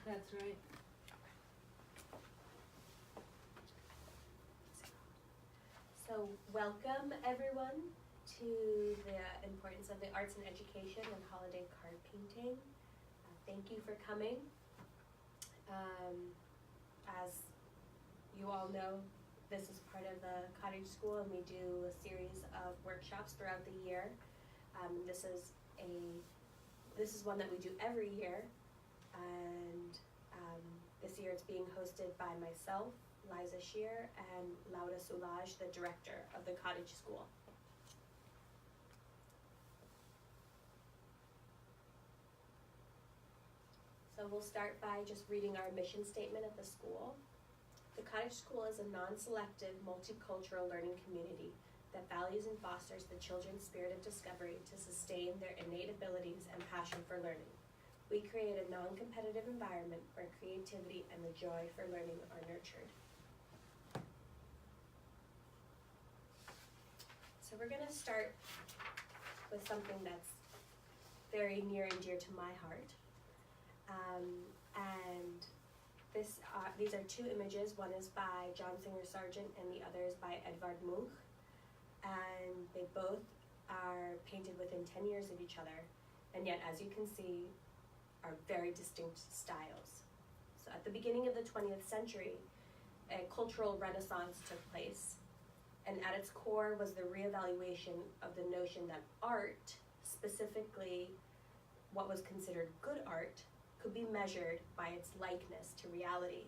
That's right. So welcome everyone to the importance of the arts and education and holiday card painting. Thank you for coming. As you all know, this is part of the Cottage School, and we do a series of workshops throughout the year. This is one that we do every year, and this year it's being hosted by myself, Liza Scher, and Laura Soulages, the director of the Cottage School. So we'll start by just reading our mission statement at the school. The Cottage School is a non-selective, multicultural learning community that values and fosters the children's spirit of discovery to sustain their innate abilities and passion for learning. We create a non-competitive environment where creativity and the joy for learning are nurtured. So we're going to start with something that's very near and dear to my heart. And these are two images. One is by John Singer Sargent and the other is by Edvard Munch. And they both are painted within 10 years of each other, and yet, as you can see, are very distinct styles. So at the beginning of the 20th century, a cultural renaissance took place, and at its core was the reevaluation of the notion that art, specifically what was considered good art, could be measured by its likeness to reality.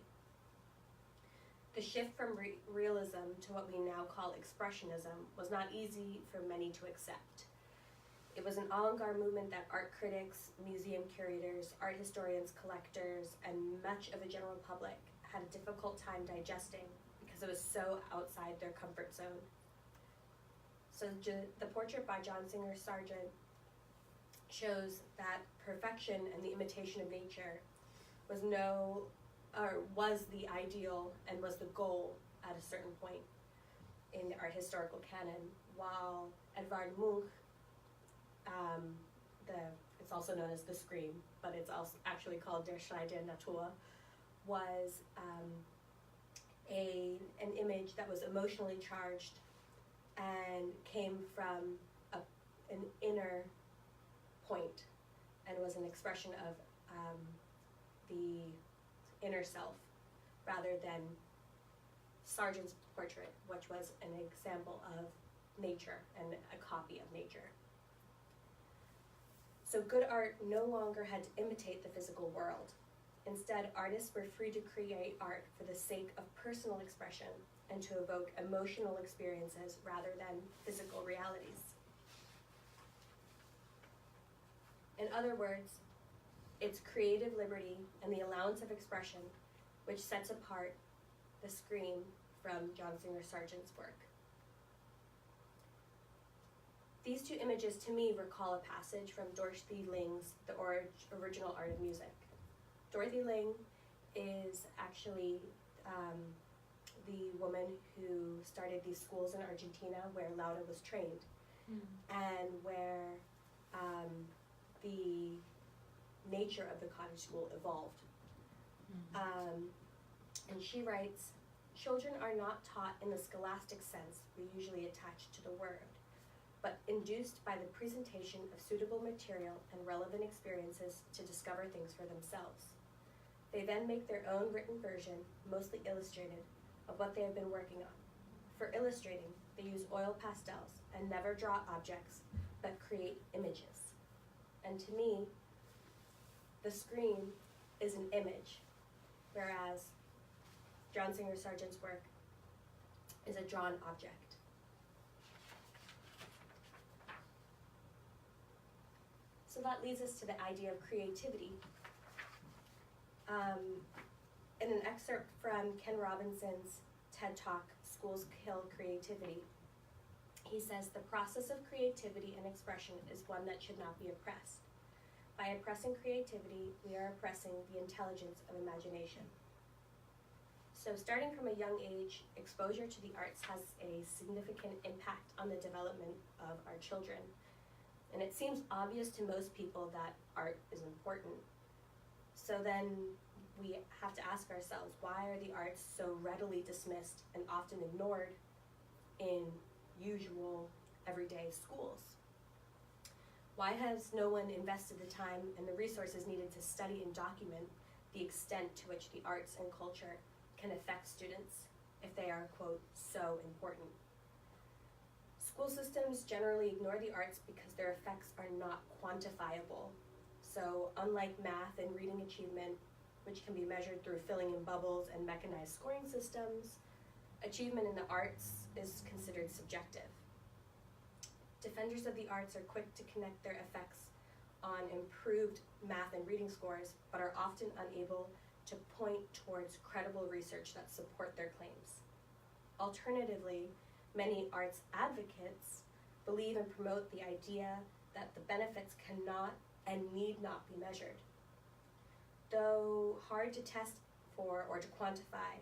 The shift from realism to what we now call expressionism was not easy for many to accept. It was an avant-garde movement that art critics, museum curators, art historians, collectors, and much of the general public had a difficult time digesting because it was so outside their comfort zone. So the portrait by John Singer Sargent shows that perfection and the imitation of nature was the ideal and was the goal at a certain point in the art historical canon, while Edvard Munch, it's also known as the Scream, but it's also actually called Der Schrei der Natur, was an image that was emotionally charged and came from an inner point, and was an expression of the inner self, rather than Sargent's portrait, which was an example of nature and a copy of nature. So good art no longer had to imitate the physical world. Instead, artists were free to create art for the sake of personal expression and to evoke emotional experiences rather than physical realities. In other words, it's creative liberty and the allowance of expression which sets apart the Scream from John Singer Sargent's work. These two images to me recall a passage from Dorothy Ling's The Original Art of Music. Dorothy Ling is actually the woman who started these schools in Argentina where Laura was trained, and where the nature of the Cottage School evolved. And she writes, "Children are not taught in the scholastic sense we usually attach to the word, but induced by the presentation of suitable material and relevant experiences to discover things for themselves. They then make their own written version, mostly illustrated, of what they have been working on. For illustrating, they use oil pastels and never draw objects, but create images. And to me, the Scream is an image, whereas John Singer Sargent's work is a drawn object." So that leads us to the idea of creativity. In an excerpt from Ken Robinson's TED Talk, Schools Kill Creativity, he says, "The process of creativity and expression is one that should not be oppressed. By oppressing creativity, we are oppressing the intelligence of imagination." So starting from a young age, exposure to the arts has a significant impact on the development of our children. And it seems obvious to most people that art is important. So then we have to ask ourselves, why are the arts so readily dismissed and often ignored in usual everyday schools? Why has no one invested the time and the resources needed to study and document the extent to which the arts and culture can affect students if they are, quote, so important? School systems generally ignore the arts because their effects are not quantifiable. So unlike math and reading achievement, which can be measured through filling in bubbles and mechanized scoring systems, achievement in the arts is considered subjective. Defenders of the arts are quick to connect their effects on improved math and reading scores, but are often unable to point towards credible research that support their claims. Alternatively, many arts advocates believe and promote the idea that the benefits cannot and need not be measured. Though hard to test for or to quantify,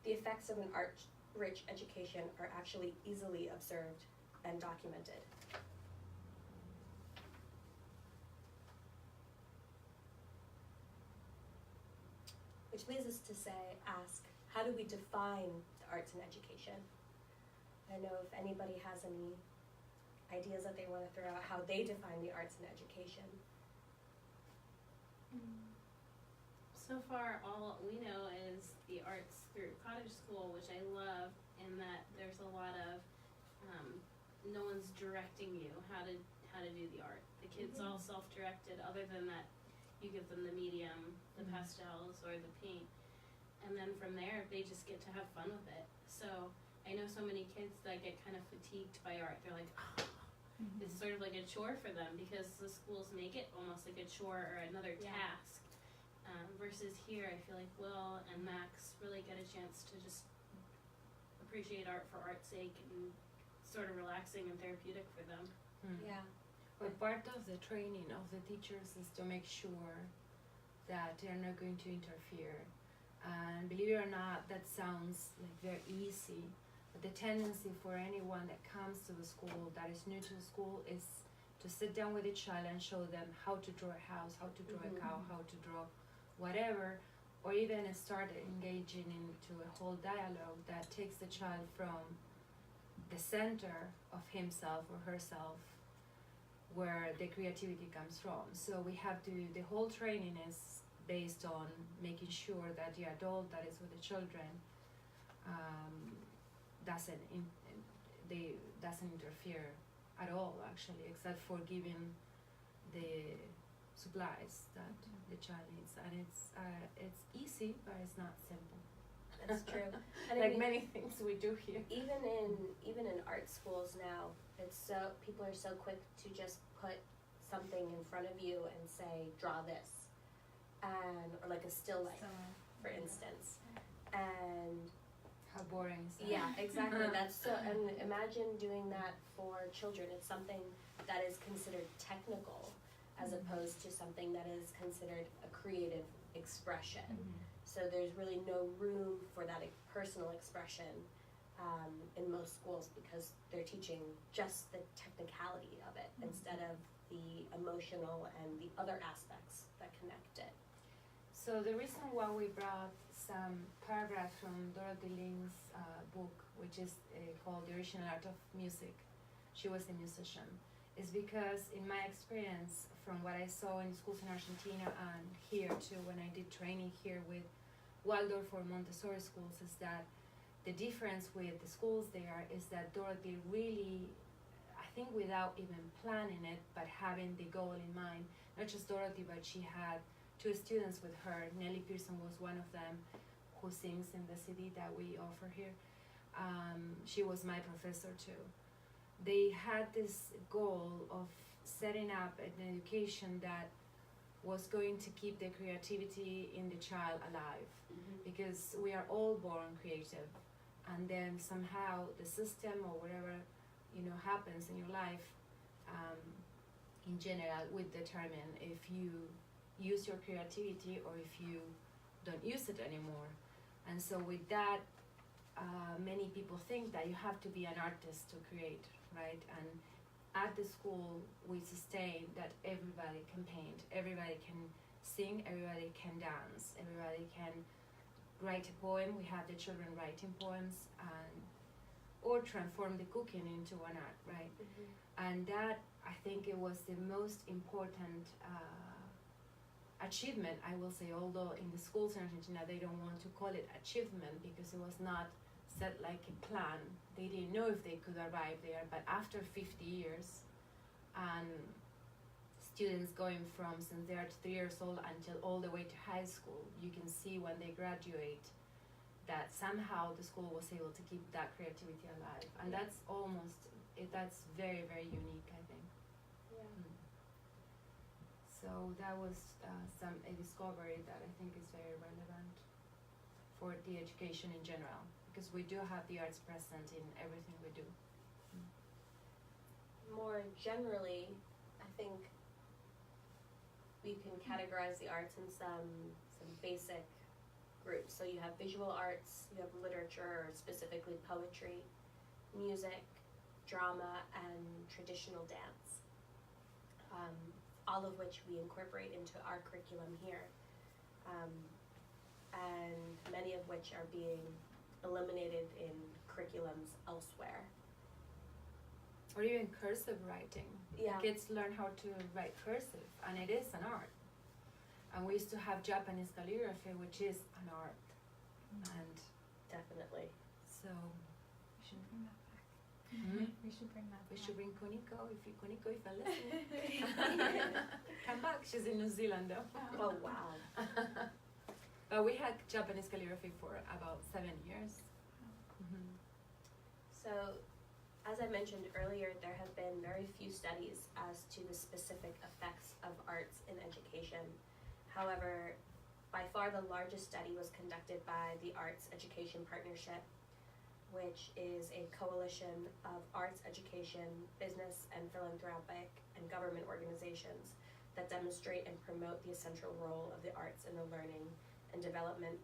the effects of an art-rich education are actually easily observed and documented. Which leads us to ask, how do we define the arts in education? I don't know if anybody has any ideas that they want to throw out how they define the arts in education. So far, all we know is the arts through Cottage School, which I love, in that there's a lot of no one's directing you how to do the art. The kids all self-directed. Other than that, you give them the medium, the pastels or the paint, and then from there they just get to have fun with it. So I know so many kids that get kind of fatigued by art. They're like, it's sort of like a chore for them because the schools make it almost like a chore or another task. Versus here, I feel like Will and Max really get a chance to just appreciate art for art's sake and sort of relaxing and therapeutic for them. Yeah. But part of the training of the teachers is to make sure that they're not going to interfere. And believe it or not, that sounds like very easy. But the tendency for anyone that comes to the school, that is new to the school, is to sit down with a child and show them how to draw a house, how to draw a cow, how to draw whatever, or even start engaging into a whole dialogue that takes the child from the center of himself or herself, where the creativity comes from. So we have to, the whole training is based on making sure that the adult that is with the children doesn't interfere at all, actually, except for giving the supplies that the child needs. And it's easy, but it's not simple. That's true. And Like many things we do here. Even in art schools now, people are so quick to just put something in front of you and say, draw this, or like a still life, for instance. And how boring is that? yeah, exactly. And imagine doing that for children. It's something that is considered technical as opposed to something that is considered a creative expression. So there's really no room for that personal expression in most schools because they're teaching just the technicality of it instead of the emotional and the other aspects that connect it. So the reason why we brought some paragraphs from Dorothy Ling's book, which is called The Original Art of Music, she was a musician, is because in my experience from what I saw in schools in Argentina and here too when I did training here with Waldorf or Montessori schools, is that the difference with the schools there is that Dorothy really, I think without even planning it, but having the goal in mind, not just Dorothy, but she had two students with her. Nellie Pearson was one of them who sings in the CD that we offer here. She was my professor too. They had this goal of setting up an education that was going to keep the creativity in the child alive, because we are all born creative, and then somehow the system or whatever happens in your life in general will determine if you use your creativity or if you don't use it anymore. And so with that, many people think that you have to be an artist to create, right? And at the school we sustain that everybody can paint, everybody can sing, everybody can dance, everybody can write a poem. We have the children writing poems or transform the cooking into an art, right? And that, I think it was the most important achievement, I will say, although in the schools in Argentina they don't want to call it achievement because it was not set like a plan. They didn't know if they could arrive there, but after 50 years and students going from since they are 3 years old until all the way to high school, you can see when they graduate that somehow the school was able to keep that creativity alive, and that's very, very unique, I think. So that was a discovery that I think is very relevant for the education in general, because we do have the arts present in everything we do. More generally, I think we can categorize the arts in some basic groups. So you have visual arts, you have literature, or specifically poetry, music, drama, and traditional dance. All of which we incorporate into our curriculum here, and many of which are being eliminated in curriculums elsewhere. Or even cursive writing. Yeah. Kids learn how to write cursive, and it is an art. And we used to have Japanese calligraphy, which is an art. And definitely. so We should bring that back. Mhm. We should bring that we back. should bring Kuniko if you're listening. Come back. She's in New Zealand though. Oh, wow. But we had Japanese calligraphy for about 7 years. So, as I mentioned earlier, there have been very few studies as to the specific effects of arts in education. However, by far the largest study was conducted by the Arts Education Partnership, which is a coalition of arts education, business, and philanthropic and government organizations that demonstrate and promote the essential role of the arts in the learning and development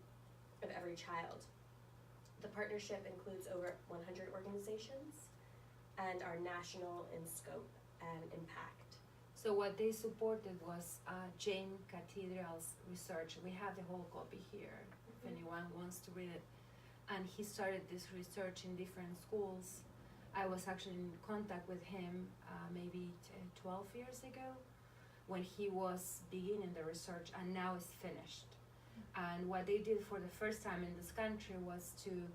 of every child. The partnership includes over 100 organizations and are national in scope and impact. So what they supported was Jane Cathedral's research. We have the whole copy here if anyone wants to read it. And he started this research in different schools. I was actually in contact with him maybe 12 years ago when he was beginning the research, and now it's finished. And what they did for the first time in this country was to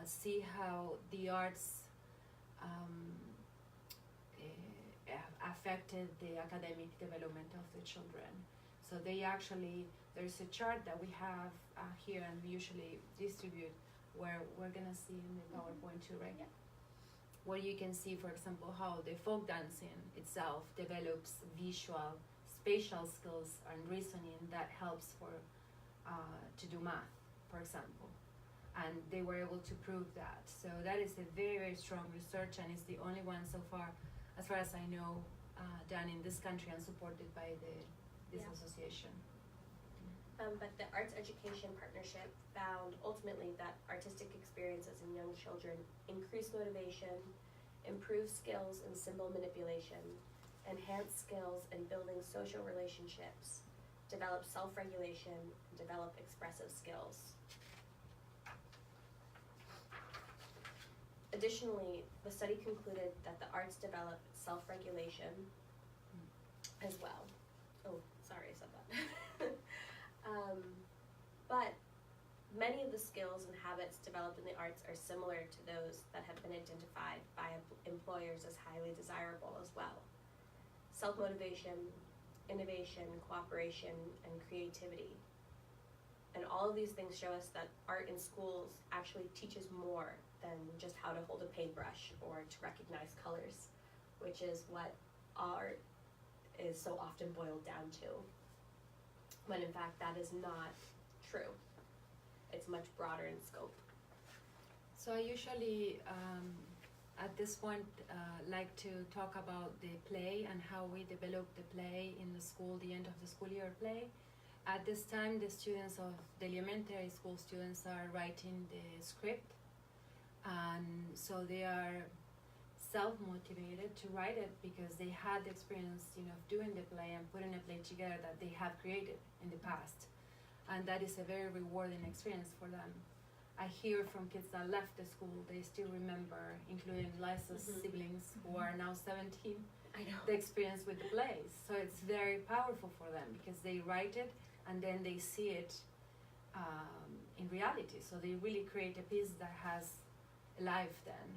see how the arts affected the academic development of the children. So they actually, there's a chart that we have here and we usually distribute where we're gonna see in the PowerPoint too, right? Yeah. Where you can see, for example, how the folk dancing itself develops visual, spatial skills and reasoning that helps for to do math, for example. And they were able to prove that. So that is a very, very strong research, and it's the only one so far, as far as I know, done in this country and supported by this association. But the Arts Education Partnership found ultimately that artistic experiences in young children increase motivation, improve skills in symbol manipulation, enhance skills in building social relationships, develop self-regulation, and develop expressive skills. Additionally, the study concluded that the arts develop self-regulation as well. Oh, sorry, I said that. But many of the skills and habits developed in the arts are similar to those that have been identified by employers as highly desirable as well. Self-motivation, innovation, cooperation, and creativity. And all of these things show us that art in schools actually teaches more than just how to hold a paintbrush or to recognize colors, which is what art is so often boiled down to, when in fact that is not true. It's much broader in scope. So I usually, at this point, like to talk about the play and how we develop the play in the school, the end of the school year play. At this time, the students of the elementary school students are writing the script, and so they are self-motivated to write it because they had the experience, of doing the play and putting a play together that they have created in the past. And that is a very rewarding experience for them. I hear from kids that left the school, they still remember, including Liza's siblings who are now 17, I know. the experience with the plays. So it's very powerful for them because they write it and then they see it in reality. So they really create a piece that has a life then.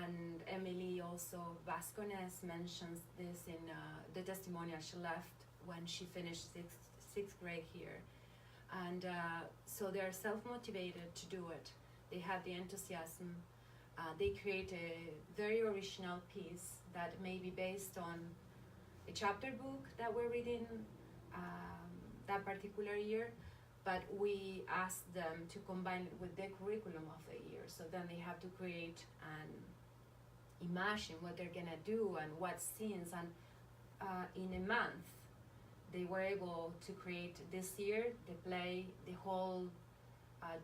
And Emily also Vasconez mentions this in the testimonial she left when she finished sixth grade here. And so they're self-motivated to do it. They have the enthusiasm. They create a very original piece that may be based on a chapter book that we're reading that particular year, but we ask them to combine it with the curriculum of the year. So then they have to create and imagine what they're gonna do and what scenes. And in a month, they were able to create this year the play, the whole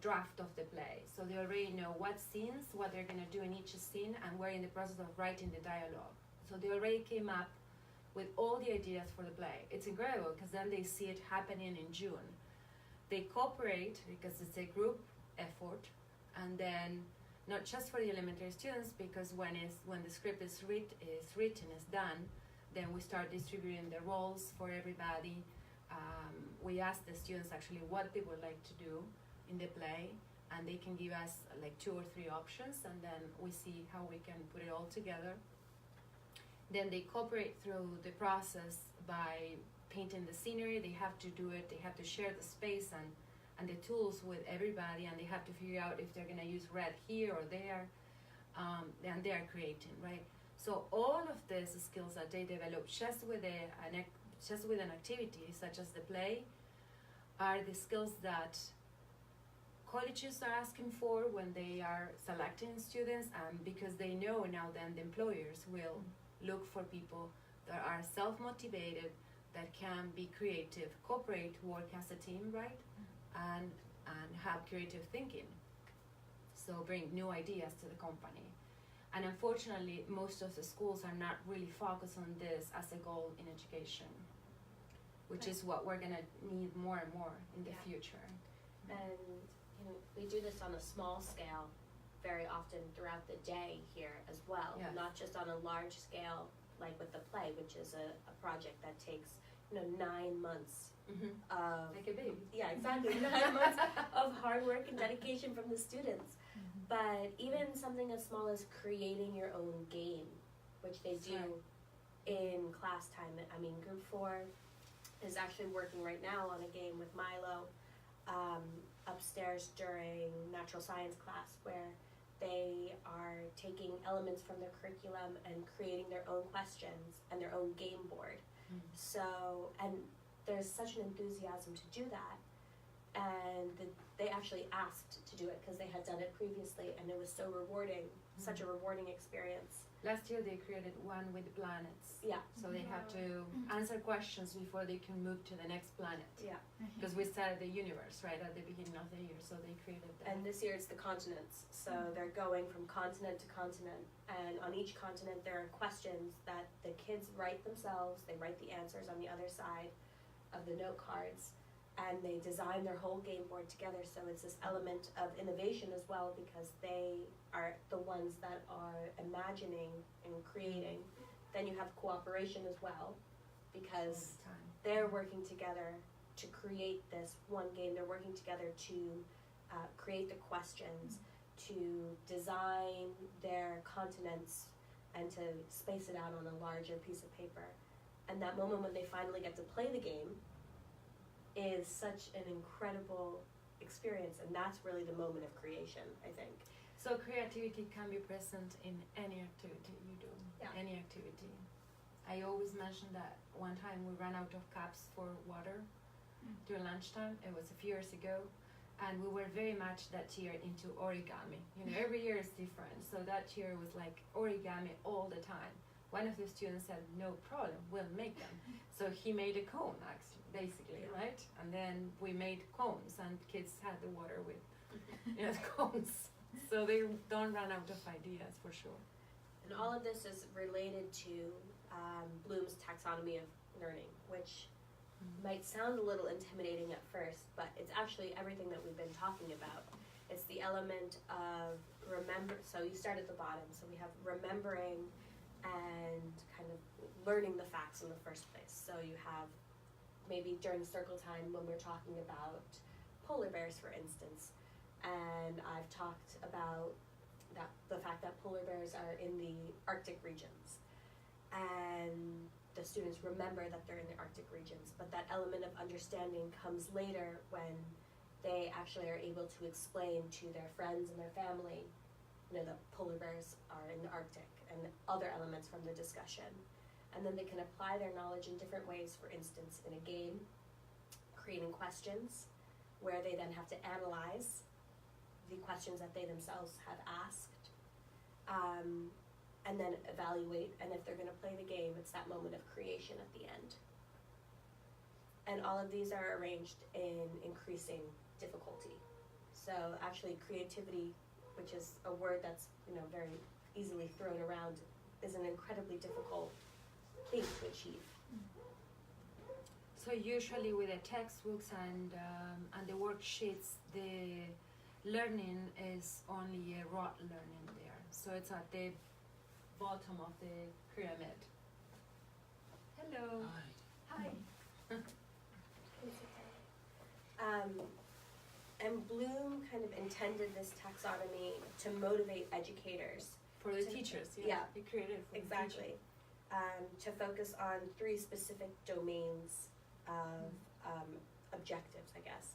draft of the play. So they already know what scenes, what they're gonna do in each scene, and we're in the process of writing the dialogue. So they already came up with all the ideas for the play. It's incredible because then they see it happening in June. They cooperate because it's a group effort, and then not just for the elementary students, because when the script is written, is done, then we start distributing the roles for everybody. We ask the students actually what they would like to do in the play, and they can give us like 2 or 3 options, and then we see how we can put it all together. Then they cooperate through the process by painting the scenery. They have to do it, they have to share the space and the tools with everybody, and they have to figure out if they're gonna use red here or there, and they're creating, right? So all of these skills that they develop just with an activity such as the play are the skills that colleges are asking for when they are selecting students, because they know now then the employers will look for people that are self-motivated, that can be creative, cooperate, work as a team, right? And have creative thinking. So bring new ideas to the company. And unfortunately, most of the schools are not really focused on this as a goal in education, which is what we're gonna need more and more in the future. And we do this on a small scale very often throughout the day here as well, not just on a large scale like with the play, which is a project that takes 9 months of like a baby. Yeah, exactly. 9 months of hard work and dedication from the students. But even something as small as creating your own game, which they do in class time. I mean, Group 4 is actually working right now on a game with Milo upstairs during natural science class, where they are taking elements from their curriculum and creating their own questions and their own game board. So, and there's such an enthusiasm to do that, and they actually asked to do it because they had done it previously, and it was so rewarding, such a rewarding experience. Last year they created one with planets. Yeah. So they have to answer questions before they can move to the next planet. Yeah. Because we started the universe right at the beginning of the year, so they created that. And this year it's the continents, so they're going from continent to continent, and on each continent there are questions that the kids write themselves. They write the answers on the other side of the note cards, and they design their whole game board together. So it's this element of innovation as well, because they are the ones that are imagining and creating. Then you have cooperation as well, because they're working together to create this one game. They're working together to create the questions, to design their continents, and to space it out on a larger piece of paper. And that moment when they finally get to play the game is such an incredible experience, and that's really the moment of creation, I think. So creativity can be present in any activity you do, any activity. I always mention that one time we ran out of cups for water during lunchtime. It was a few years ago, and we were very much that year into origami. Every year is different, so that year was like origami all the time. One of the students said, no problem, we'll make them. So he made a cone, actually, basically, right? And then we made cones, and kids had the water with cones. So they don't run out of ideas, for sure. And all of this is related to Bloom's taxonomy of learning, which might sound a little intimidating at first, but it's actually everything that we've been talking about. It's the element of so you start at the bottom, so we have remembering and kind of learning the facts in the first place. So you have maybe during circle time when we're talking about polar bears, for instance, and I've talked about the fact that polar bears are in the Arctic regions, and the students remember that they're in the Arctic regions, but that element of understanding comes later when they actually are able to explain to their friends and their family, that polar bears are in the Arctic and other elements from the discussion. And then they can apply their knowledge in different ways, for instance, in a game, creating questions, where they then have to analyze the questions that they themselves have asked, and then evaluate, and if they're going to play the game, it's that moment of creation at the end. And all of these are arranged in increasing difficulty. So actually creativity, which is a word that's very easily thrown around, is an incredibly difficult thing to achieve. So usually with the textbooks and the worksheets, the learning is only a rote learning there. So it's at the bottom of the pyramid. Hello. Hi. Hi. And Bloom kind of intended this taxonomy to motivate educators. For the teachers, Yeah. He created it for Exactly. To focus on 3 specific domains of objectives, I guess.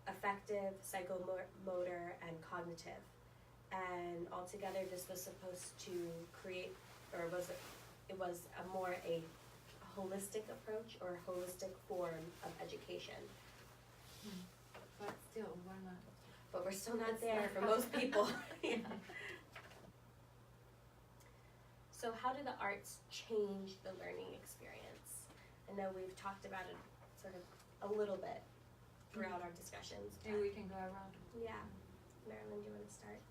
Affective, psychomotor, and cognitive. And altogether this was supposed to create, or it was a holistic approach or holistic form of education. But still, we're not. But we're still not there for most people. Yeah. So how do the arts change the learning experience? I know we've talked about it sort of a little bit throughout our discussions. Maybe we can go around. Yeah. Marilyn, do you want to start?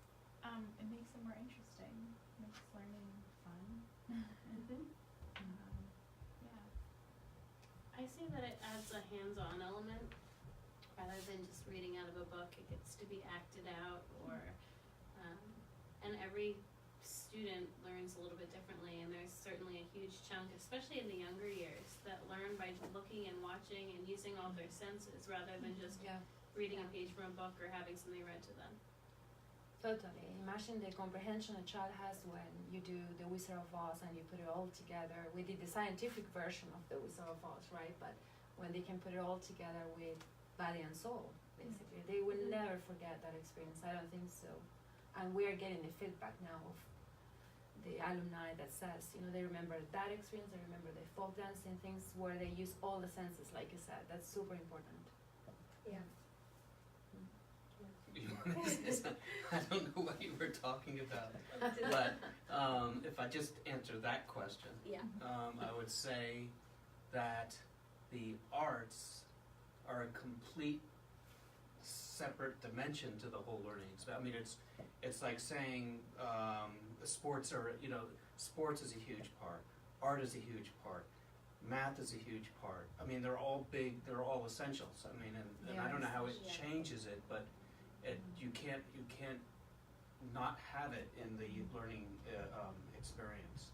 It makes it more interesting. Makes learning fun. Yeah. I see that it adds a hands-on element rather than just reading out of a book. It gets to be acted out, or and every student learns a little bit differently, and there's certainly a huge chunk, especially in the younger years, that learn by looking and watching and using all their senses rather than just reading a page from a book or having something read to them. Totally. Imagine the comprehension a child has when you do the Wizard of Oz and you put it all together. We did the scientific version of the Wizard of Oz, right? But when they can put it all together with body and soul, basically, they will never forget that experience. I don't think so. And we are getting the feedback now of the alumni that says, they remember that experience, they remember the folk dancing things where they use all the senses, like you said. That's super important. Yeah. I don't know what you were talking about, but if I just answer that question, Yeah. I would say that the arts are a complete separate dimension to the whole learning experience. I mean, it's like saying sports are, sports is a huge part, art is a huge part, math is a huge part. I mean, they're all they're all essentials. I mean, and I don't know how it changes it, but you can't not have it in the learning experience.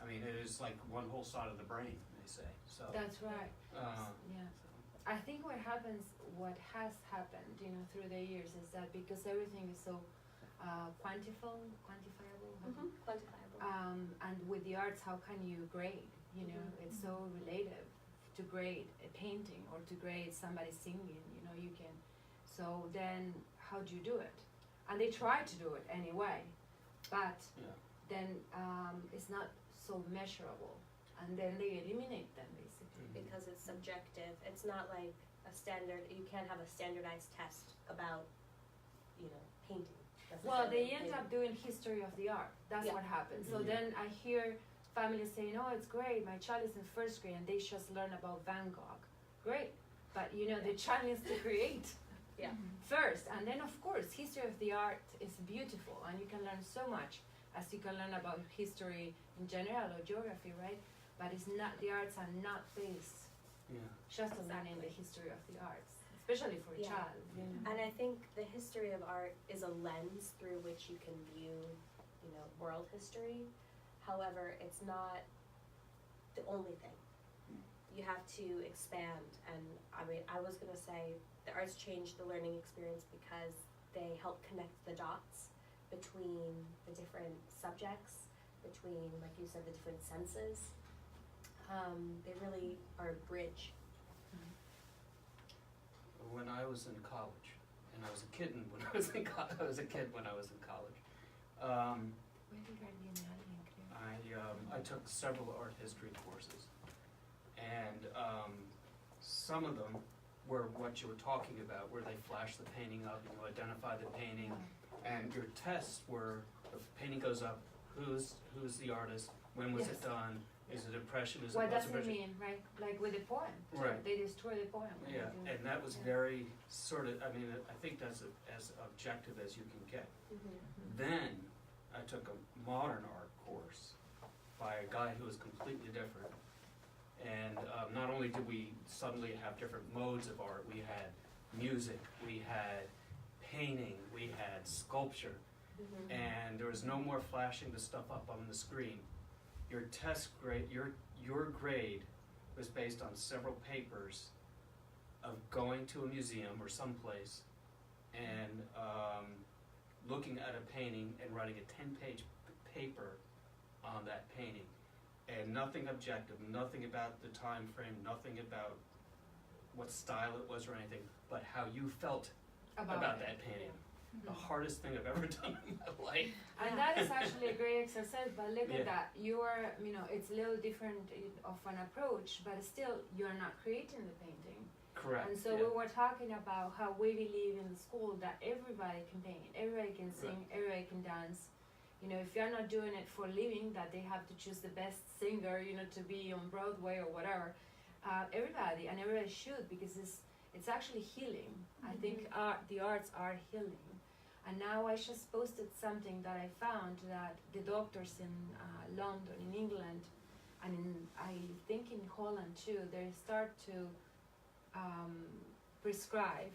I mean, it is like one whole side of the brain, they say. So that's right. Yeah. I think what has happened, through the years is that because everything is so quantifiable. Quantifiable. And with the arts, how can you grade? It's so relative to grade a painting or to grade somebody singing. You can. So then, how do you do it? And they try to do it anyway, but then it's not so measurable, and then they eliminate them basically. Because it's subjective. It's not like a standard. You can't have a standardized test about, painting. Well, they end up doing history of the art. That's what happens. So then I hear families saying, "Oh, it's great. My child is in first grade and they just learn about Van Gogh." Great, but the child needs to create. Yeah. First, and then of course, history of the art is beautiful, and you can learn so much. as you can learn about history in general or geography, right? But it's not, the arts are not based Yeah. just on learning the history of the arts, especially for a Yeah. child. You know? And I think the history of art is a lens through which you can view, you know, world history. However, it's not the only thing. You have to expand, and I mean, I was gonna say the arts changed the learning experience because they help connect the dots between the different subjects, between, like you said, the different senses. They really are a bridge. When I was in college, and I was a kid when I was in I was a kid when I was in college. I took several art history courses, and some of them were what you were talking about, where they flash the painting up, you identify the painting, and your tests were, the painting goes up, who's the artist, when was it Yes. done, is it impressionism, What does it post-impressionism? mean, right? Like with the poem, too. Right. They destroy the poem. when Yeah, they do and that was yeah. very sort of, I mean, I think that's as objective as you can get. Then I took a modern art course by a guy who was completely different. And not only did we suddenly have different modes of art, we had music, we had painting, we had sculpture, and there was no more flashing the stuff up on the screen. Your test grade, your grade was based on several papers of going to a museum or someplace and looking at a painting and writing a 10-page paper on that painting. And nothing objective, nothing about the time frame, nothing about what style it was or anything, but how you felt about that painting. The hardest thing I've ever done in my life. And that is actually a great exercise, but look Yeah. at that. You are, you know, it's a little different of an approach, but still you're not creating the painting. Correct. And so yeah. we were talking about how we believe in the school that everybody can paint, everybody can sing, everybody can dance. You know, if you're not doing it for a living, that they have to choose the best singer, you know, to be on Broadway or whatever. Everybody should, because it's actually healing. I think the arts are healing. And now I just posted something that I found that the doctors in London, in England, and I think in Holland too, they start to prescribe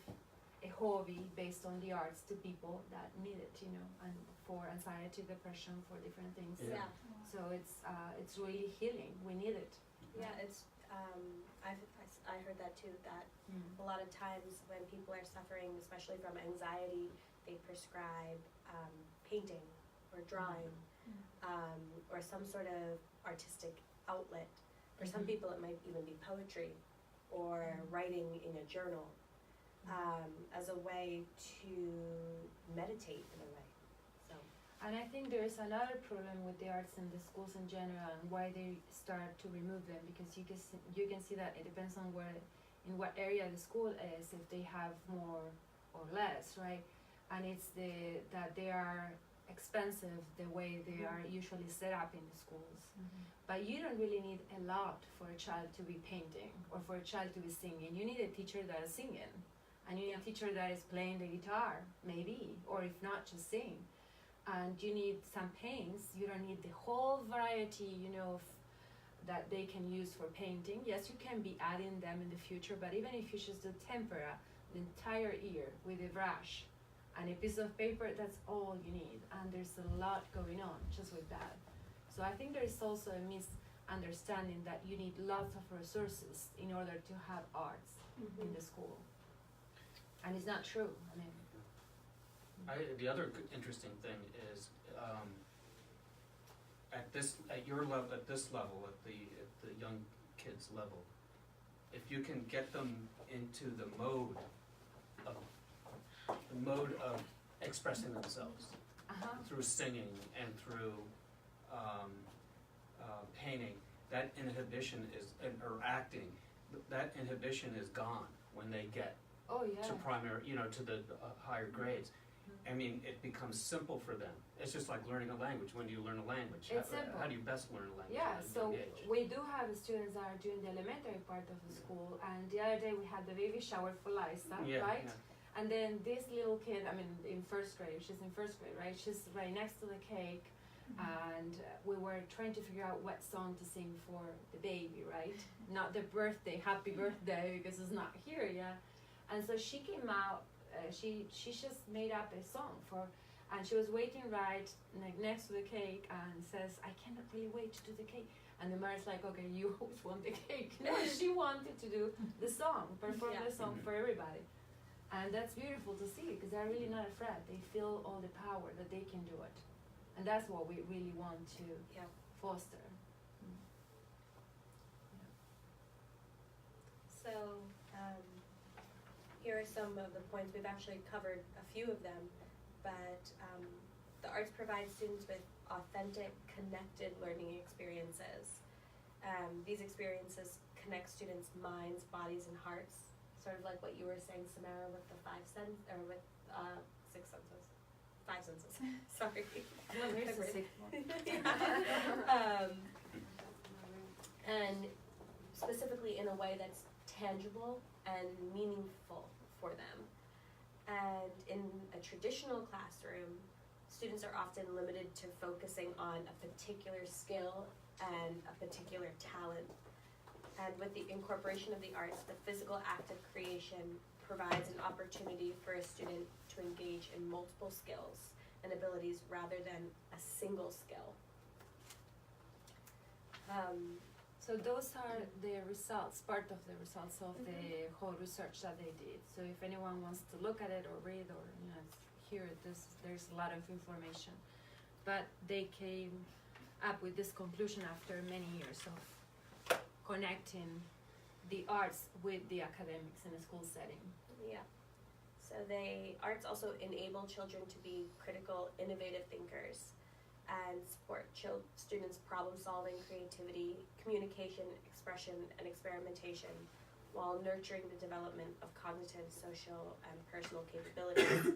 a hobby based on the arts to people that need it, you know, and for anxiety, depression, for different things. Yeah. So it's really healing. We need it. Yeah, it's, I heard that too, that a lot of times when people are suffering, especially from anxiety, they prescribe painting or drawing or some sort of artistic outlet. For some people it might even be poetry or writing in a journal as a way to meditate in a way. So. And I think there is another problem with the arts in the schools in general and why they start to remove them, because you can see that it depends on in what area the school is, if they have more or less, right? And it's that they are expensive the way they are usually set up in the schools. But you don't really need a lot for a child to be painting or for a child to be singing. You need a teacher that is singing, and you need a teacher that is playing the guitar, maybe, or if not, just sing. And you need some paints. You don't need the whole variety, you know, that they can use for painting. Yes, you can be adding them in the future, but even if you just do tempera, the entire ear with a brush and a piece of paper, that's all you need. And there's a lot going on just with that. So I think there is also a misunderstanding that you need lots of resources in order to have arts in the school. And it's not true. I mean, The other interesting thing is at your level, at this level, at the young kids level, if you can get them into the mode of expressing themselves through singing and through painting, that inhibition or acting, that inhibition is gone when they get to primary, to the higher grades. I mean, it becomes simple for them. It's just like learning a language. When do you learn a language? It's simple. How do you best learn a language? Yeah, at a so young age? we do have students that are doing the elementary part of the school, and the other day we had the baby shower for Liza, right? Yeah. And then this little kid, I mean, in first grade, she's in first grade, right? She's right next to the cake, and we were trying to figure out what song to sing for the baby, right? Not the birthday, happy birthday, because it's not here yet. And so she came out, she just made up a song and she was waiting right next to the cake and says, I cannot really wait to do the cake. And the mother's like, okay, you always want the cake. No, she wanted to do the song, perform the song for everybody. And that's beautiful to see, because they're really not afraid. They feel all the power that they can do it. And that's what we really want to foster. So, here are some of the points. We've actually covered a few of them, but the arts provide students with authentic, connected learning experiences. These experiences connect students' minds, bodies, and hearts, sort of like what you were saying, Samara, with the 5 senses. Sorry. Well, here's the 6th one. And specifically in a way that's tangible and meaningful for them. And in a traditional classroom, students are often limited to focusing on a particular skill and a particular talent. And with the incorporation of the arts, the physical act of creation provides an opportunity for a student to engage in multiple skills and abilities rather than a single skill. So those are the results, part of the results of the whole research that they did. So if anyone wants to look at it or read or hear it, there's a lot of information. But they came up with this conclusion after many years of connecting the arts with the academics in a school setting. Yeah. So arts also enable children to be critical, innovative thinkers and support students' problem-solving, creativity, communication, expression, and experimentation while nurturing the development of cognitive, social, and personal capabilities.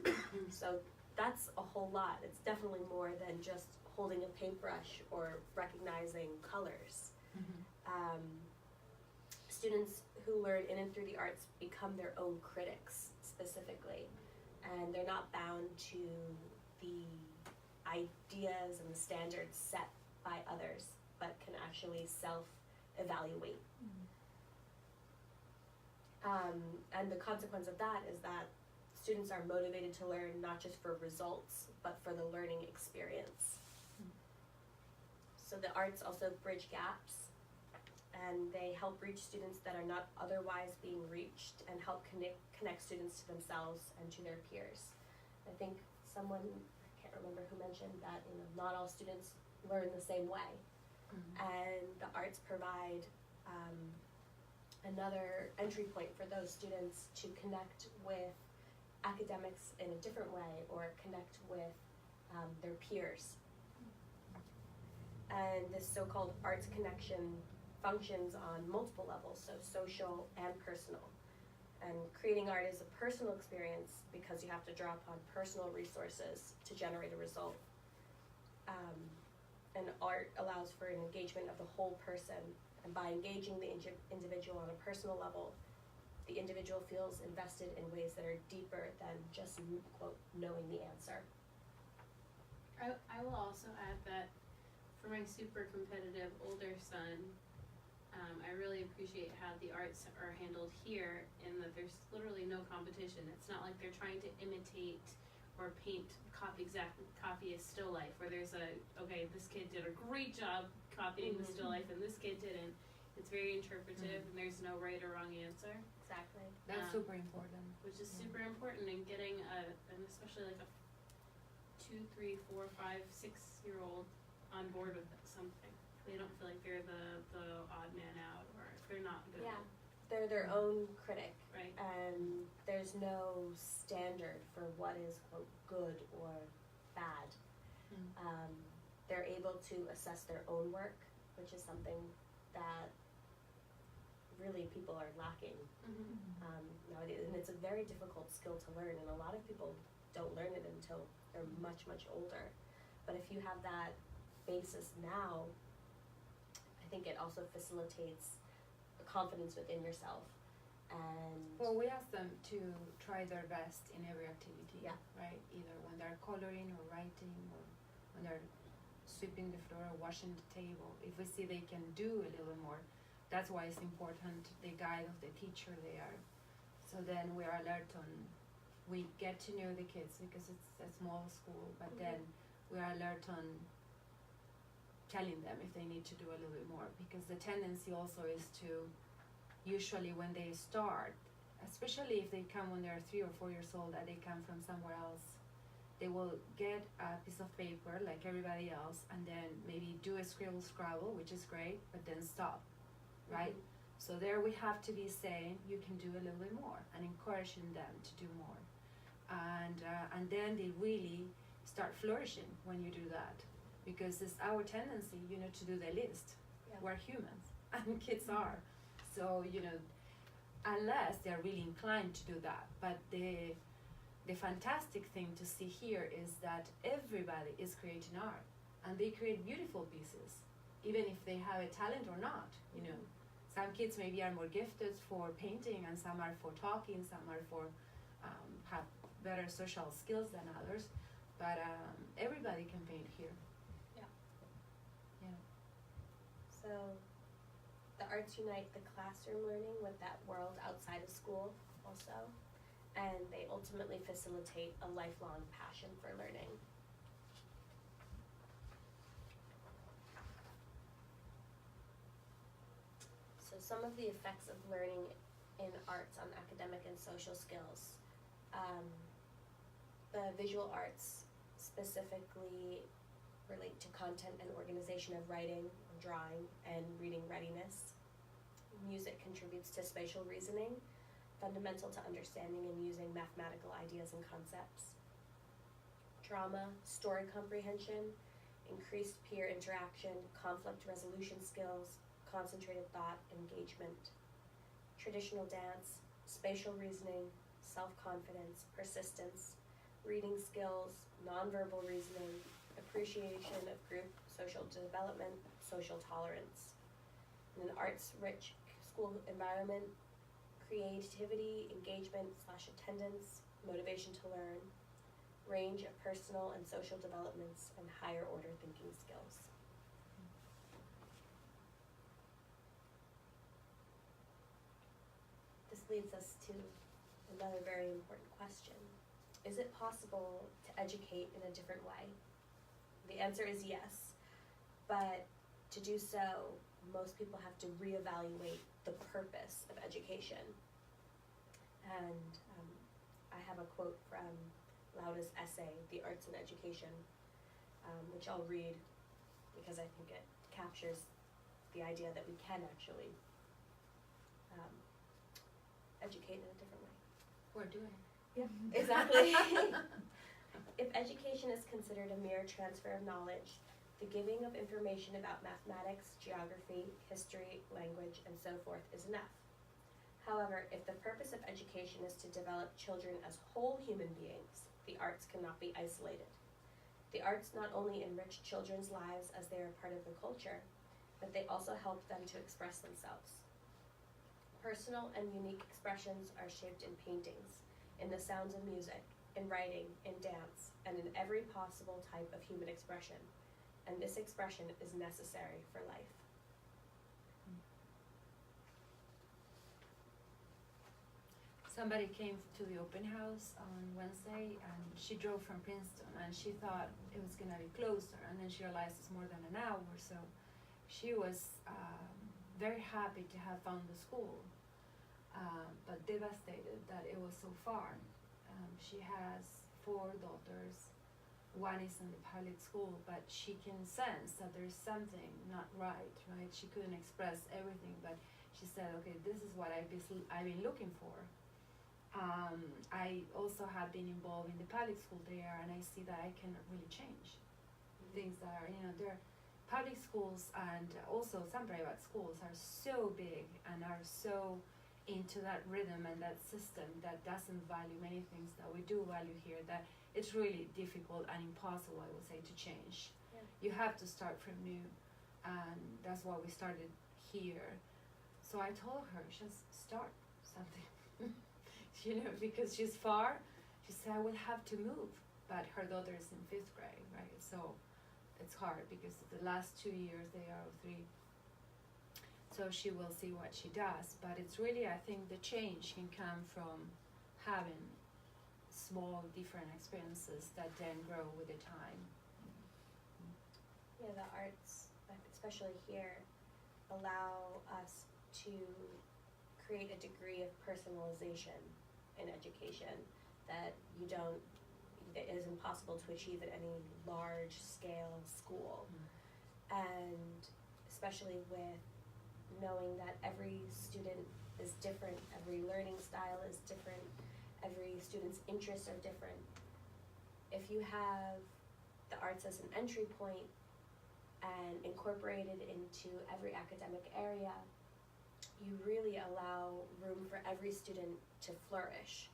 So that's a whole lot. It's definitely more than just holding a paintbrush or recognizing colors. Students who learn in and through the arts become their own critics, specifically, and they're not bound to the ideas and the standards set by others, but can actually self-evaluate. And the consequence of that is that students are motivated to learn not just for results, but for the learning experience. So the arts also bridge gaps, and they help reach students that are not otherwise being reached, and help connect students to themselves and to their peers. I think someone, I can't remember who mentioned that, not all students learn the same way. And the arts provide another entry point for those students to connect with academics in a different way, or connect with their peers. And this so-called arts connection functions on multiple levels, so social and personal. And creating art is a personal experience because you have to draw upon personal resources to generate a result. And art allows for an engagement of the whole person, and by engaging the individual on a personal level, the individual feels invested in ways that are deeper than just, quote, knowing the answer. I will also add that for my super competitive older son, I really appreciate how the arts are handled here, in that there's literally no competition. It's not like they're trying to imitate or copy a still life, where there's this kid did a great job copying the still life and this kid didn't. It's very interpretive, and there's no right or wrong answer. Exactly. That's super important. Which is super important in getting and especially like a 2, 3, 4, 5, 6-year-old on board with something. They don't feel like they're the odd man out, or they're not good. Yeah, they're their own critic, Right. and there's no standard for what is, quote, good or bad. They're able to assess their own work, which is something that really people are lacking nowadays, and it's a very difficult skill to learn, and a lot of people don't learn it until they're much, much older. But if you have that basis now, I think it also facilitates the confidence within yourself. And Well, we ask them to try their best in every activity, Yeah. right? Either when they're coloring or writing, or when they're sweeping the floor, washing the table. If we see they can do a little more, that's why it's important the guide of the teacher there. So then we are alert on, we get to know the kids because it's a small school, but then we are alert on telling them if they need to do a little bit more, because the tendency also is to, usually when they start, especially if they come when they're 3 or 4 years old and they come from somewhere else, they will get a piece of paper like everybody else and then maybe do a scribble scrabble, which is great, but then stop, right? So there we have to be saying you can do a little bit more and encouraging them to do more, and then they really start flourishing when you do that, because it's our tendency, to do the list. Yeah. We're humans and kids are, so unless they're really inclined to do that. But the fantastic thing to see here is that everybody is creating art, and they create beautiful pieces, even if they have a talent or not. Some kids maybe are more gifted for painting, and some are for talking, some are for have better social skills than others, but everybody can paint here. So the arts unite the classroom learning with that world outside of school also, and they ultimately facilitate a lifelong passion for learning. So some of the effects of learning in arts on academic and social skills. The visual arts specifically relate to content and organization of writing, drawing, and reading readiness. Music contributes to spatial reasoning, fundamental to understanding and using mathematical ideas and concepts. Drama, story comprehension, increased peer interaction, conflict resolution skills, concentrated thought, engagement. Traditional dance, spatial reasoning, self-confidence, persistence, reading skills, nonverbal reasoning, appreciation of group social development, social tolerance. In an arts-rich school environment, creativity, engagement / attendance, motivation to learn, range of personal and social developments, and higher order thinking skills. This leads us to another very important question. Is it possible to educate in a different way? The answer is yes, but to do so, most people have to reevaluate the purpose of education. And I have a quote from Laura's essay, The Arts in Education, which I'll read because I think it captures the idea that we can actually educate in a different way. We're doing. Yeah, exactly. If education is considered a mere transfer of knowledge, the giving of information about mathematics, geography, history, language, and so forth is enough. However, if the purpose of education is to develop children as whole human beings, the arts cannot be isolated. The arts not only enrich children's lives as they are part of the culture, but they also help them to express themselves. Personal and unique expressions are shaped in paintings, in the sounds of music, in writing, in dance, and in every possible type of human expression. And this expression is necessary for life. Somebody came to the open house on Wednesday, and she drove from Princeton, and she thought it was gonna be closer, and then she realized it's more than an hour. So she was very happy to have found the school, but devastated that it was so far. She has 4 daughters. One is in the public school, but she can sense that there's something not right? She couldn't express everything, but she said, okay, this is what I've been looking for. I also have been involved in the public school there, and I see that I cannot really change things that are, there are public schools and also some private schools are so big and are so into that rhythm and that system that doesn't value many things that we do value here, that it's really difficult and impossible, I would say, to change. Yeah. You have to start from new, and that's why we started here. So I told her, just start something. Because she's far, she said I will have to move, but her daughter is in 5th grade, right? So it's hard because the last 2 years they are 3. So she will see what she does, but it's really, I think, the change can come from having small different experiences that then grow with the time. Yeah, the arts, like especially here, allow us to create a degree of personalization in education that is impossible to achieve at any large scale school. And especially with knowing that every student is different, every learning style is different, every student's interests are different. If you have the arts as an entry point and incorporate it into every academic area, you really allow room for every student to flourish.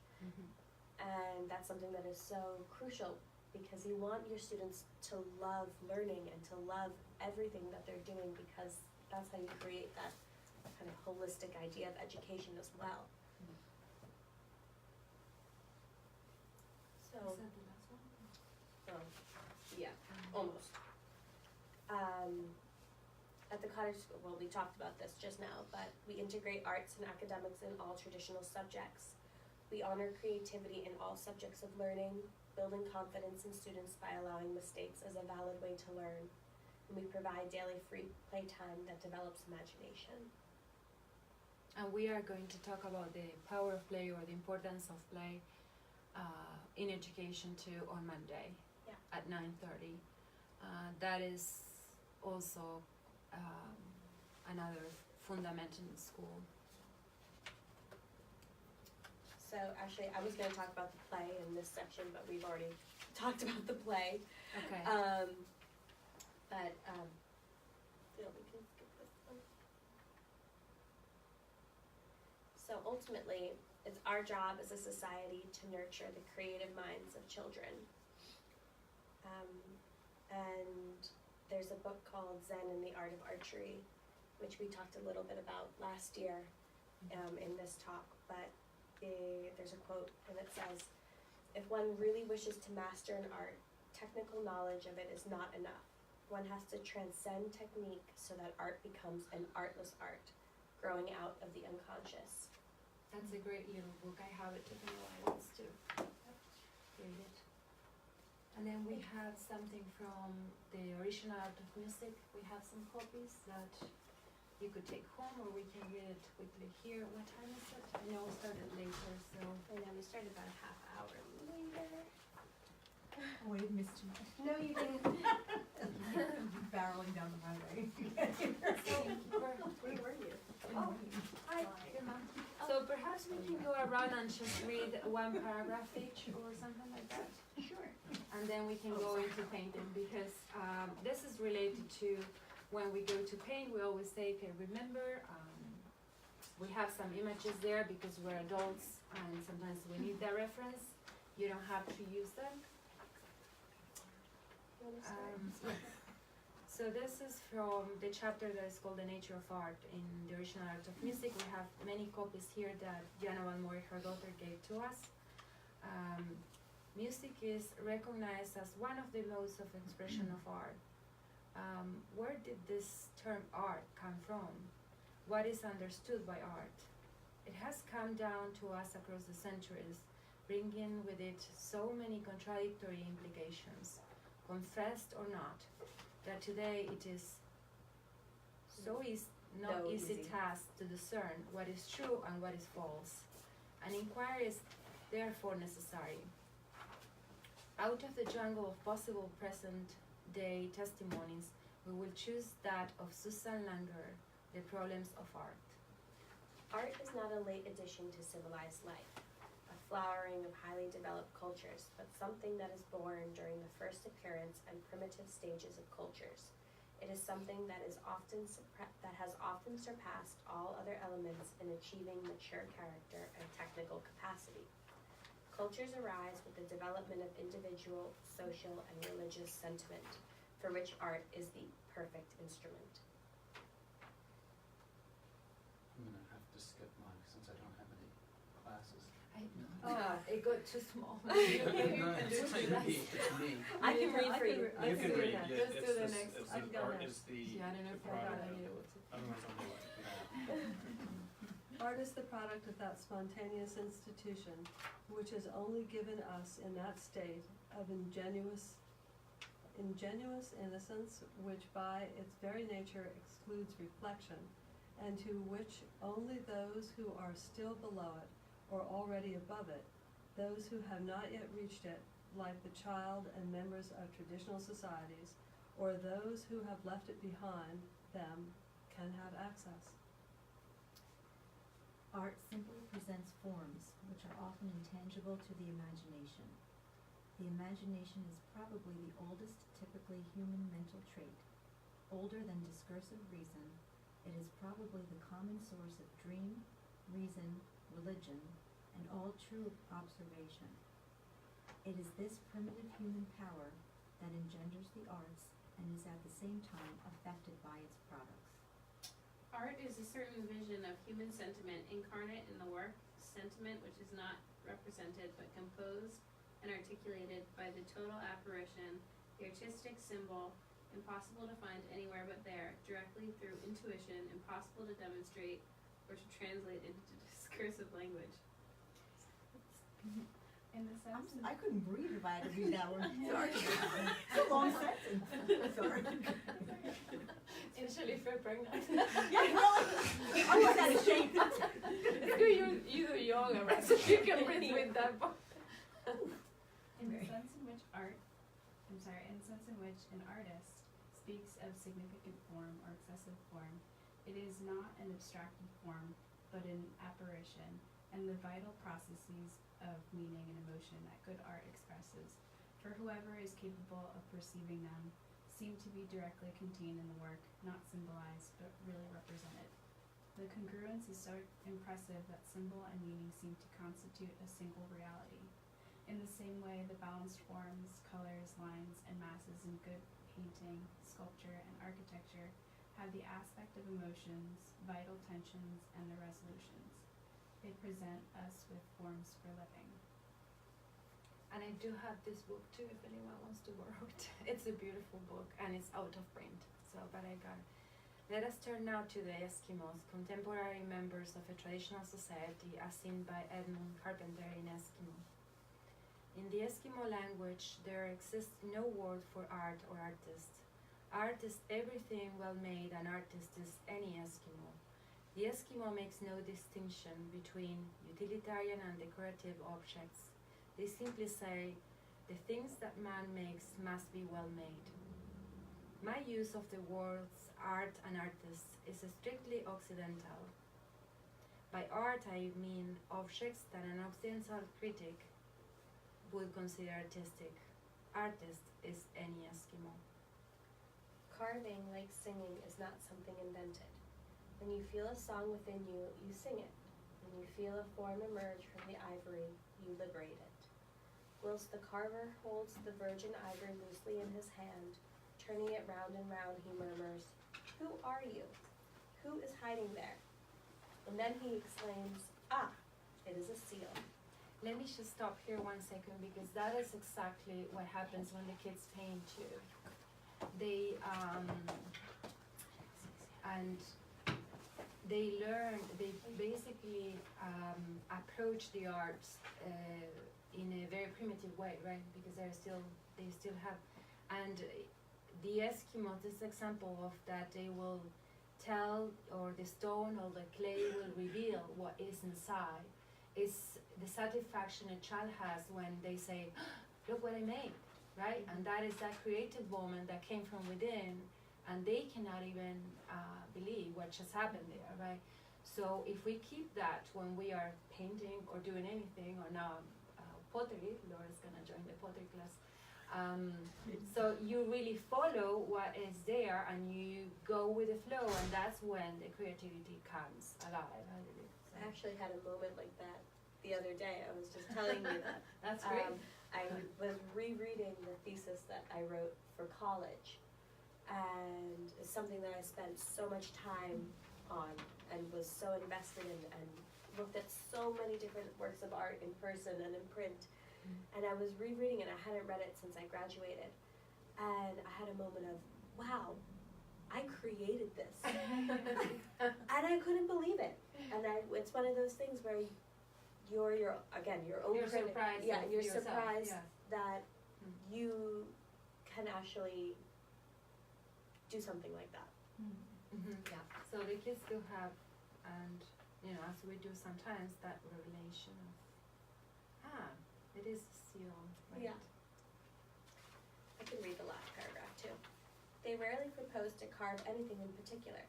And that's something that is so crucial because you want your students to love learning and to love everything that they're doing, because that's how you create that kind of holistic idea of education as well. So, Is that the last one? yeah, almost. At the Cottage School, well, we talked about this just now, but we integrate arts and academics in all traditional subjects. We honor creativity in all subjects of learning, building confidence in students by allowing mistakes as a valid way to learn. And we provide daily free playtime that develops imagination. And we are going to talk about the power of play or the importance of play in education too on Monday at 9:30. That is also another fundamental in school. So actually, I was going to talk about the play in this section, but we've already talked about the play. Okay. Yeah, we can skip this one. So ultimately, it's our job as a society to nurture the creative minds of children. And there's a book called Zen and the Art of Archery, which we talked a little bit about last year in this talk, but there's a quote, and it says, "If one really wishes to master an art, technical knowledge of it is not enough. One has to transcend technique so that art becomes an artless art, growing out of the unconscious." That's a great little book. I have it taken away once too. Read it. And then we have something from the original art of music. We have some copies that you could take home, or we can read it quickly here. What time is it? I know we started later, so. I know, we started about a half hour later. Oh, we've missed too much. No, you didn't. Barreling down the highway. Where were you? Oh, hi, good mom. So perhaps we can go around and just read one paragraph each or something like that. Sure. And then we can go into painting, because this is related to when we go to paint. We always say, okay, remember, we have some images there because we're adults and sometimes we need that reference. You don't have to use them. So this is from the chapter that is called The Nature of Art in the Original Art of Music. We have many copies here that Jana Van Moore, her daughter, gave to us. Music is recognized as one of the modes of expression of art. Where did this term art come from? What is understood by art? It has come down to us across the centuries, bringing with it so many contradictory implications, confessed or not, that today it is not easy task to discern what is true and what is false. An inquiry is therefore necessary. Out of the jungle of possible present-day testimonies, we will choose that of Susan Langer, The Problems of Art. Art is not a late addition to civilized life, a flowering of highly developed cultures, but something that is born during the first appearance and primitive stages of cultures. It is something that has often surpassed all other elements in achieving mature character and technical capacity. Cultures arise with the development of individual, social, and religious sentiment, for which art is the perfect instrument. I'm gonna have to skip mine since I don't have any classes. I It got too small. No, it's not me, it's me. I can read for you. You can read, that. yeah, Let's it's do the this, next it's one. the art is the Yeah, I don't know if I got product any of, of it. otherwise I'm like, Art is the product of that spontaneous institution, which is only given us in that state of ingenuous innocence, which by its very nature excludes reflection, and to which only those who are still below it, or already above it, those who have not yet reached it, like the child and members of traditional societies, or those who have left it behind them, can have access. Art simply presents forms which are often intangible to the imagination. The imagination is probably the oldest typically human mental trait. Older than discursive reason, it is probably the common source of dream, reason, religion, and all true observation. It is this primitive human power that engenders the arts and is at the same time affected by its products. Art is a certain vision of human sentiment incarnate in the work, sentiment which is not represented but composed and articulated by the total apparition, the artistic symbol, impossible to find anywhere but there, directly through intuition, impossible to demonstrate or to translate into discursive language. In the sense I couldn't breathe if I had to read that one. Sorry. It's a long sentence. Sorry. Especially if you're pregnant. Yeah, really? I was out of shape. It's good you do yoga, right? So you can breathe with that part. in the sense in which an artist speaks of significant form or excessive form, it is not an abstracted form, but an apparition, and the vital processes of meaning and emotion that good art expresses, for whoever is capable of perceiving them, seem to be directly contained in the work, not symbolized, but really represented. The congruence is so impressive that symbol and meaning seem to constitute a single reality. In the same way, the balanced forms, colors, lines, and masses in good painting, sculpture, and architecture have the aspect of emotions, vital tensions, and their resolutions. They present us with forms for living. And I do have this book too if anyone wants to borrow it. It's a beautiful book and it's out of print, so but I got it. Let us turn now to the Eskimos, contemporary members of a traditional society as seen by Edmund Carpenter in Eskimo. In the Eskimo language, there exists no word for art or artist. Art is everything well made, and artist is any Eskimo. The Eskimo makes no distinction between utilitarian and decorative objects. They simply say, the things that man makes must be well made. My use of the words art and artist is strictly Occidental. By art I mean objects that an Occidental critic would consider artistic. Artist is any Eskimo. Carving, like singing, is not something invented. When you feel a song within you, you sing it. When you feel a form emerge from the ivory, you liberate it. Whilst the carver holds the virgin ivory loosely in his hand, turning it round and round, he murmurs, "Who are you? Who is hiding there?" And then he exclaims, "Ah, it is a seal." Let me just stop here 1 second because that is exactly what happens when the kids paint too. They and they learn, they basically approach the arts in a very primitive way, right? Because they still have, and the Eskimos, this example of that they will tell, or the stone or the clay will reveal what is inside, is the satisfaction a child has when they say, "Look what I made," right? And that is that creative moment that came from within, and they cannot even believe what just happened there, right? So if we keep that when we are painting or doing anything, or now pottery, Laura's gonna join the pottery class. So you really follow what is there and you go with the flow, and that's when the creativity comes alive, I believe. So. I actually had a moment like that the other day. I was just telling you that. That's great. I was rereading the thesis that I wrote for college, and it's something that I spent so much time on and was so invested in and looked at so many different works of art in person and in print. And I was rereading it, I hadn't read it since I graduated. And I had a moment of, wow, I created this. And I couldn't believe it. And it's one of those things where you're your own You're critic. surprised Yeah, of you're yourself, surprised yes. that you can actually do something like that. Yeah. So the kids do have, and as we do sometimes, that revelation of, it is seal, right? Yeah. I can read the last paragraph too. They rarely propose to carve anything in particular.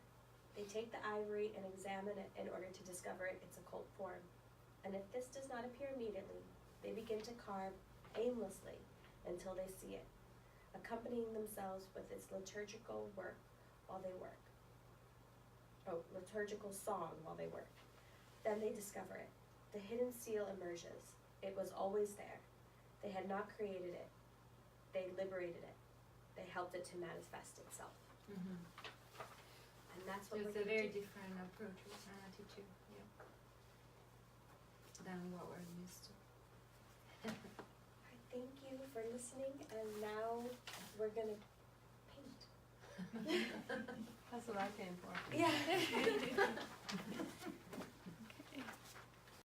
They take the ivory and examine it in order to discover its occult form. And if this does not appear immediately, they begin to carve aimlessly until they see it, accompanying themselves with its liturgical work while they work. Liturgical song while they work. Then they discover it. The hidden seal emerges. It was always there. They had not created it. They liberated it. They helped it to manifest itself. And that's So what it's we're a very going to do. different approach and attitude, than what we're used to. Thank you for listening, and now we're going to paint. That's what I came for. Yeah.